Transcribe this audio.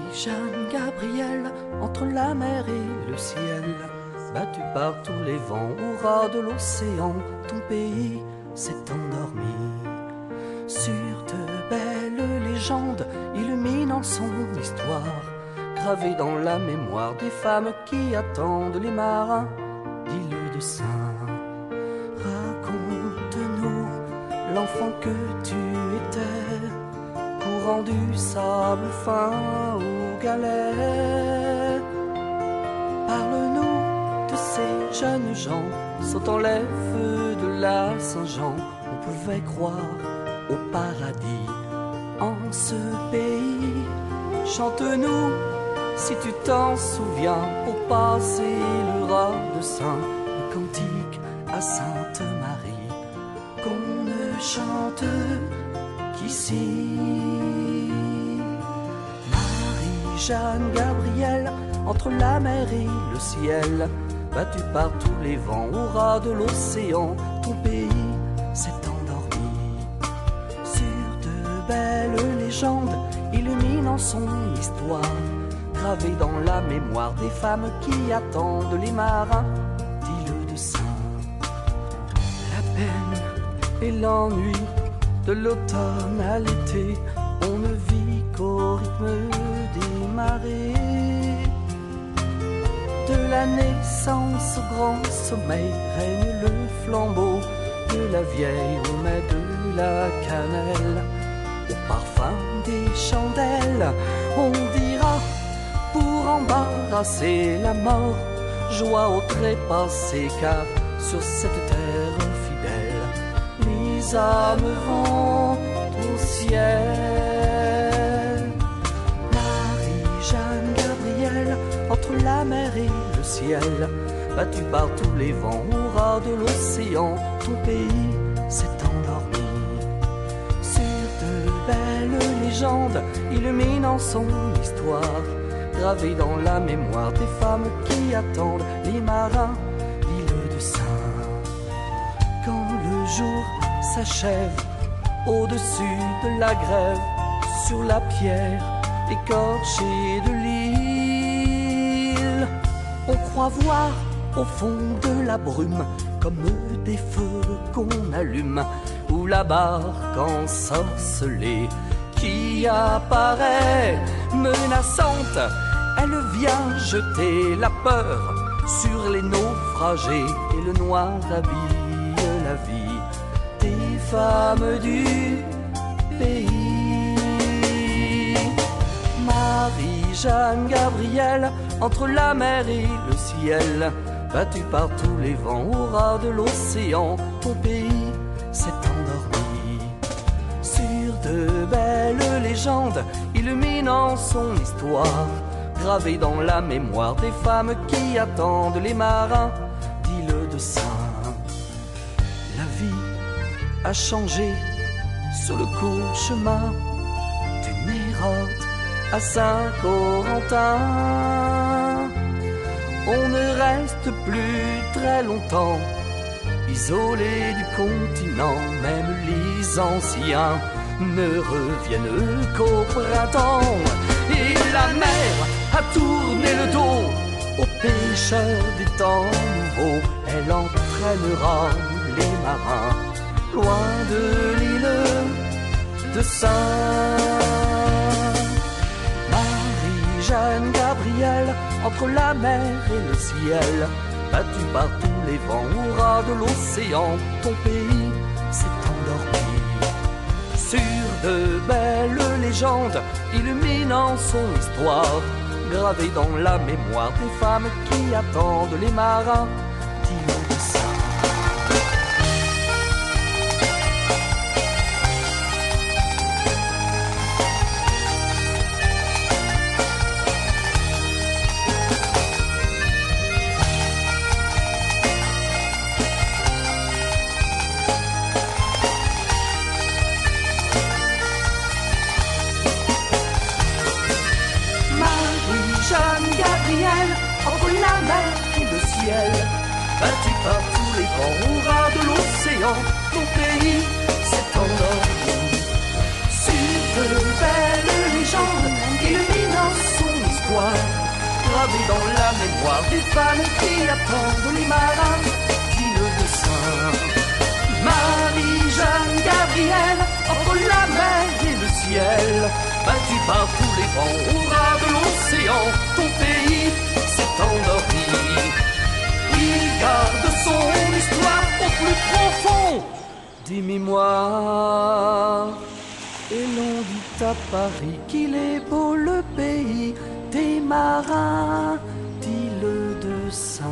Marie-Jeanne Gabrielle, entre la mer et le ciel, battue par tous les vents, au ras de l'océan, ton pays s'est endormi. Sur de belles légendes illuminant son histoire, gravée dans la mémoire des femmes qui attendent les marins d'îles de Saint. Raconte-nous l'enfant que tu étais, courant du sable fin aux galets. Parle-nous de ces jeunes gens sautant les feux de la Saint-Jean. On pouvait croire au paradis en ce pays. Chante-nous si tu t'en souviens pour passer le raz de Saint, le cantique à Sainte Marie qu'on ne chante qu'ici. Marie-Jeanne Gabrielle, entre la mer et le ciel, battue par tous les vents, au ras de l'océan, ton pays s'est endormi. Sur de belles légendes illuminant son histoire, gravée dans la mémoire des femmes qui attendent les marins d'îles de Saint. La peine et l'ennui de l'automne à l'été, on ne vit qu'au rythme des marées. De la naissance au grand sommeil règne le flambeau de la vieille, on met de la cannelle au parfum des chandelles. On dira pour embarrasser la mort, joie au trépassé, car sur cette terre fidèle les âmes vont au ciel. Marie-Jeanne Gabrielle, entre la mer et le ciel, battue par tous les vents, au ras de l'océan, ton pays s'est endormi. Sur de belles légendes illuminant son histoire, gravée dans la mémoire des femmes qui attendent les marins d'îles de Saint. Quand le jour s'achève au-dessus de la grève, sur la pierre écorchée de l'île, on croit voir au fond de la brume comme des feux qu'on allume, ou la barque ensorcelée qui apparaît menaçante. Elle vient jeter la peur sur les naufragés, et le noir habille la vie des femmes du pays. Marie-Jeanne Gabrielle, entre la mer et le ciel, battue par tous les vents, au ras de l'océan, ton pays s'est endormi. Sur de belles légendes illuminant son histoire, gravée dans la mémoire des femmes qui attendent les marins d'îles de Saint. La vie a changé sur le court chemin du Nérote à Saint-Corentin. On ne reste plus très longtemps isolé du continent, même les anciens ne reviennent qu'au printemps. Et la mer a tourné le dos aux pêcheurs des temps nouveaux, elle entraînera les marins loin de l'île de Saint. Marie-Jeanne Gabrielle, entre la mer et le ciel, battue par tous les vents, au ras de l'océan, ton pays s'est endormi. Sur de belles légendes illuminant son histoire, gravée dans la mémoire des femmes qui attendent les marins d'îles de Saint. Marie-Jeanne Gabrielle, entre la mer et le ciel, battue par tous les vents, au ras de l'océan, ton pays s'est endormi. Sur de belles légendes illuminant son gravé dans la mémoire des femmes qui attendent les marins, dit le dessin. Marie-Jeanne Gabrielle, entre la mer et le ciel, battue par tous les vents, au ras de l'océan, ton pays s'est endormi. Il garde son histoire au plus profond des mémoires. Et l'on dit à Paris qu'il est beau le pays des marins, dit le dessin.